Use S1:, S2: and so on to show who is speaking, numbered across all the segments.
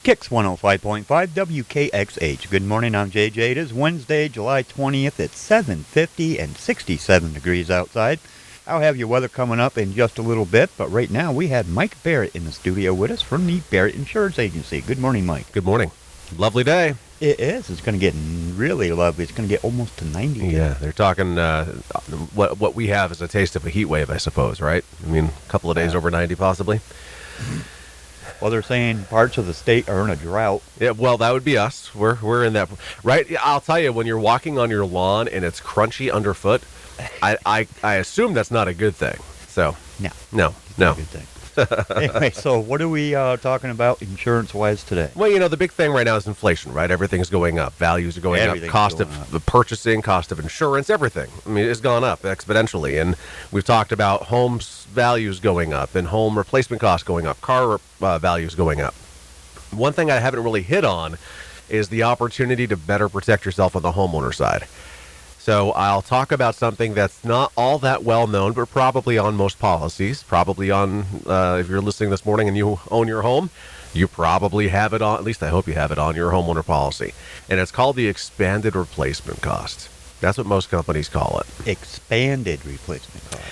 S1: Kicks 105.5 WKXH. Good morning, I'm JJ. It is Wednesday, July 20th at 7:50 and 67 degrees outside. I'll have your weather coming up in just a little bit, but right now we have Mike Barrett in the studio with us from the Barrett Insurance Agency. Good morning, Mike.
S2: Good morning. Lovely day.
S1: It is. It's going to get really lovely. It's going to get almost to 90.
S2: Yeah, they're talking, what we have is a taste of a heat wave, I suppose, right? I mean, a couple of days over 90 possibly.
S1: Well, they're saying parts of the state are in a drought.
S2: Yeah, well, that would be us. We're in that, right? I'll tell you, when you're walking on your lawn and it's crunchy underfoot, I assume that's not a good thing. So,
S1: No.
S2: no.
S1: Not a good thing. Anyway, so what are we talking about insurance-wise today?
S2: Well, you know, the big thing right now is inflation, right? Everything's going up. Values are going up. Cost of the purchasing, cost of insurance, everything. I mean, it's gone up exponentially. And we've talked about homes values going up and home replacement costs going up, car values going up. One thing I haven't really hit on is the opportunity to better protect yourself on the homeowner side. So I'll talk about something that's not all that well known, but probably on most policies, probably on, if you're listening this morning and you own your home, you probably have it on, at least I hope you have it on your homeowner policy. And it's called the expanded replacement cost. That's what most companies call it.
S1: Expanded replacement cost.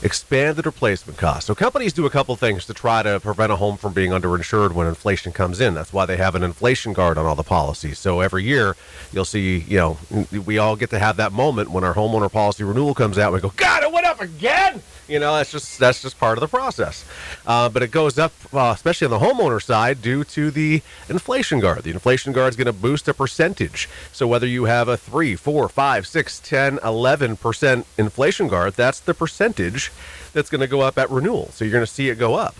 S2: Expanded replacement cost. So companies do a couple things to try to prevent a home from being underinsured when inflation comes in. That's why they have an inflation guard on all the policies. So every year you'll see, you know, we all get to have that moment when our homeowner policy renewal comes out. We go, God, it went up again. You know, that's just part of the process. But it goes up, especially on the homeowner side, due to the inflation guard. The inflation guard is going to boost a percentage. So whether you have a 3, 4, 5, 6, 10, 11% inflation guard, that's the percentage that's going to go up at renewal. So you're going to see it go up.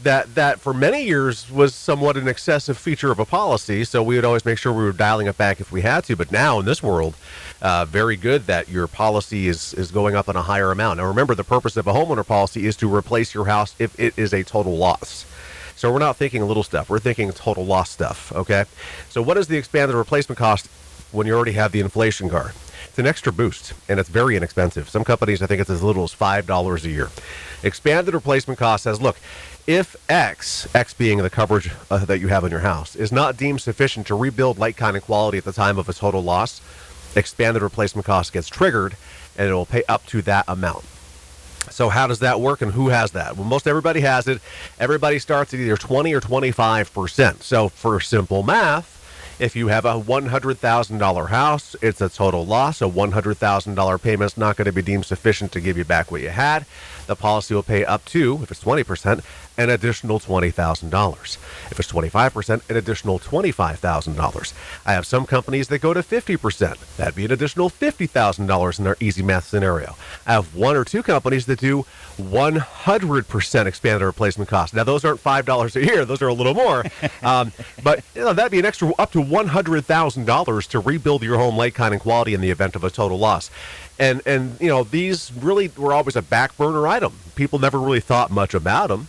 S2: That for many years was somewhat an excessive feature of a policy, so we would always make sure we were dialing it back if we had to. But now in this world, very good that your policy is going up on a higher amount. Now remember, the purpose of a homeowner policy is to replace your house if it is a total loss. So we're not thinking little stuff, we're thinking total loss stuff, okay? So what is the expanded replacement cost when you already have the inflation guard? It's an extra boost, and it's very inexpensive. Some companies, I think it's as little as $5 a year. Expanded replacement cost says, look, if X being the coverage that you have on your house, is not deemed sufficient to rebuild like, kind, and quality at the time of a total loss, expanded replacement cost gets triggered, and it will pay up to that amount. So how does that work, and who has that? Well, most everybody has it. Everybody starts at either 20 or 25%. So for simple math, if you have a $100,000 house, it's a total loss. A $100,000 payment is not going to be deemed sufficient to give you back what you had. The policy will pay up to, if it's 20%, an additional $20,000. If it's 25%, an additional $25,000. I have some companies that go to 50%. That'd be an additional $50,000 in our easy math scenario. I have one or two companies that do 100% expanded replacement cost. Now, those aren't $5 a year. Those are a little more. But you know, that'd be an extra up to $100,000 to rebuild your home like, kind, and quality in the event of a total loss. And you know, these really were always a back burner item. People never really thought much about them.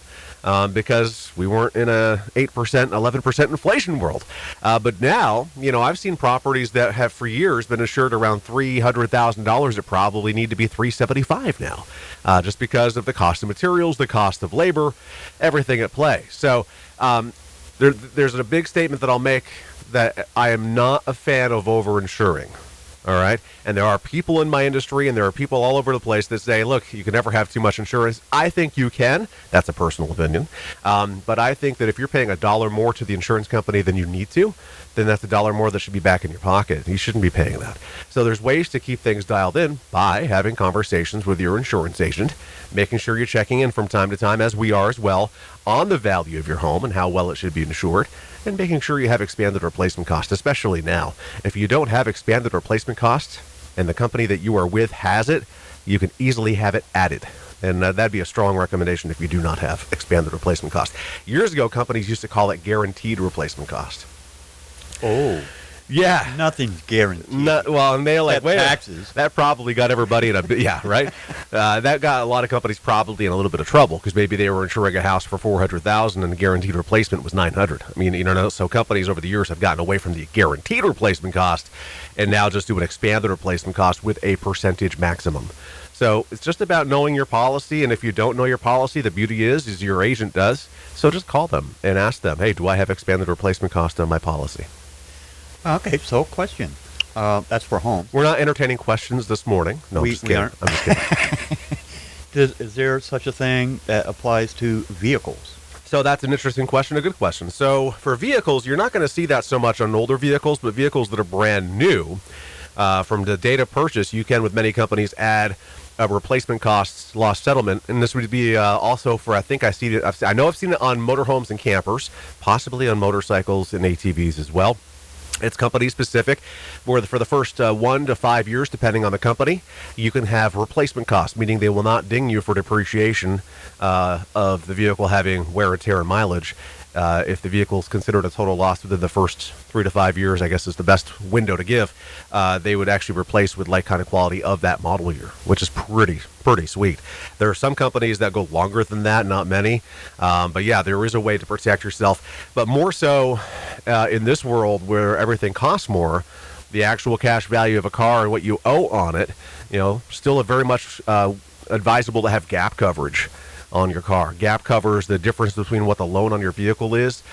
S2: Because we weren't in a 8%, 11% inflation world. But now, you know, I've seen properties that have for years been insured around $300,000 that probably need to be $375,000 now, just because of the cost of materials, the cost of labor, everything at play. So there's a big statement that I'll make that I am not a fan of overinsuring. All right. And there are people in my industry and there are people all over the place that say, look, you can never have too much insurance. I think you can. That's a personal opinion. But I think that if you're paying $1 more to the insurance company than you need to, then that's $1 more that should be back in your pocket. You shouldn't be paying that. So there's ways to keep things dialed in by having conversations with your insurance agent, making sure you're checking in from time to time, as we are as well, on the value of your home and how well it should be insured, and making sure you have expanded replacement cost, especially now. If you don't have expanded replacement cost and the company that you are with has it, you can easily have it added. And that'd be a strong recommendation if you do not have expanded replacement cost. Years ago, companies used to call it guaranteed replacement cost.
S1: Oh.
S2: Yeah.
S1: Nothing's guaranteed.
S2: Well, and they're like, wait,
S1: taxes.
S2: That probably got everybody in yeah, right? That got a lot of companies probably in a little bit of trouble because maybe they were insuring a house for $400,000 and the guaranteed replacement was $900. I mean, you know, so companies over the years have gotten away from the guaranteed replacement cost and now just do an expanded replacement cost with a percentage maximum. So it's just about knowing your policy. And if you don't know your policy, the beauty is your agent does. So just call them and ask them, hey, do I have expanded replacement cost on my policy?
S1: Okay, so question. That's for home.
S2: We're not entertaining questions this morning. No, I'm just kidding.
S1: aren't.
S2: I'm just kidding.
S1: Is there such a thing that applies to vehicles?
S2: So that's an interesting question, a good question. So for vehicles, you're not going to see that so much on older vehicles, but vehicles that are brand new, from the date of purchase, you can, with many companies, add a replacement costs loss settlement. And this would be also for, I think I've seen it on motorhomes and campers, possibly on motorcycles and ATVs as well. It's company specific, where for the first 1 to 5 years, depending on the company, you can have replacement costs, meaning they will not ding you for depreciation of the vehicle having wear and tear and mileage. If the vehicle is considered a total loss within the first 3 to 5 years, I guess is the best window to give, they would actually replace with like kind of quality of that model year, which is pretty sweet. There are some companies that go longer than that, not many. But yeah, there is a way to protect yourself. But more so in this world where everything costs more, the actual cash value of a car and what you owe on it, still a very much advisable to have gap coverage on your car. Gap covers the difference between what the loan on your vehicle is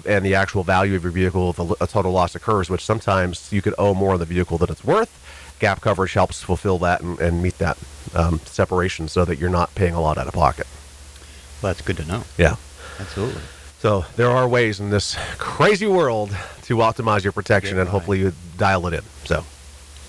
S2: and the actual value of your vehicle if a total loss occurs, which sometimes you could owe more on the vehicle than it's worth. Gap coverage helps fulfill that and meet that separation so that you're not paying a lot out of pocket.
S1: Well, that's good to know.
S2: Yeah.
S1: Absolutely.
S2: So there are ways in this crazy world to optimize your protection, and hopefully you dial it in. So,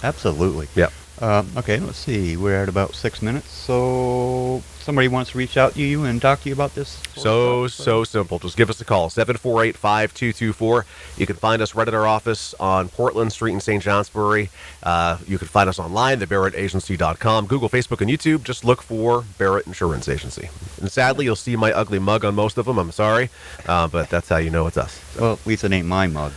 S1: absolutely.
S2: Yeah.
S1: Okay, let's see. We're at about 6 minutes. So somebody wants to reach out to you and talk to you about this?
S2: So simple. Just give us a call, 748-5224. You can find us right at our office on Portland Street in St. Johnsbury. You can find us online, thebarrettagency.com. Google, Facebook, and YouTube. Just look for Barrett Insurance Agency. And sadly, you'll see my ugly mug on most of them. I'm sorry, but that's how you know it's us.
S1: Well, at least it ain't my mug.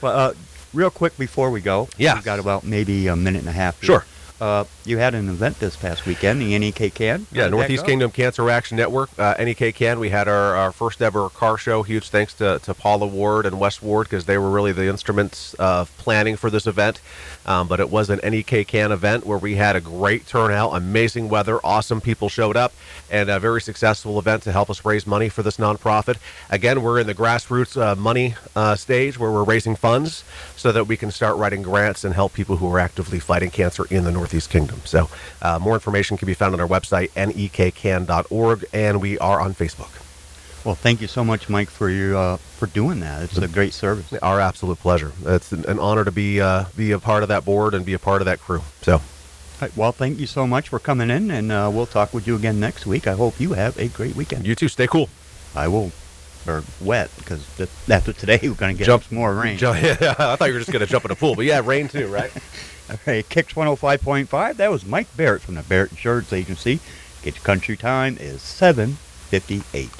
S1: Well, real quick before we go, we've got about maybe a minute and a half here.
S2: Sure.
S1: You had an event this past weekend, the NEK Can.
S2: Yeah, Northeast Kingdom Cancer Action Network, NEK Can. We had our first ever car show. Huge thanks to Paula Ward and Wes Ward, because they were really the instruments of planning for this event. But it was an NEK Can event where we had a great turnout, amazing weather, awesome people showed up, and a very successful event to help us raise money for this nonprofit. Again, we're in the grassroots money stage where we're raising funds so that we can start writing grants and help people who are actively fighting cancer in the Northeast Kingdom. So more information can be found on our website, nekcan.org, and we are on Facebook.
S1: Well, thank you so much, Mike, for doing that. It's a great service.
S2: Our absolute pleasure. It's an honor to be a part of that board and be a part of that crew. So,
S1: all right, well, thank you so much for coming in, and we'll talk with you again next week. I hope you have a great weekend.
S2: You too. Stay cool.
S1: I will. Or wet, because after today we're going to get some more rain.
S2: Yeah, I thought you were just going to jump in a pool, but yeah, rain too, right?
S1: All right, Kicks 105.5. That was Mike Barrett from the Barrett Insurance Agency. Get your country time is 7:58.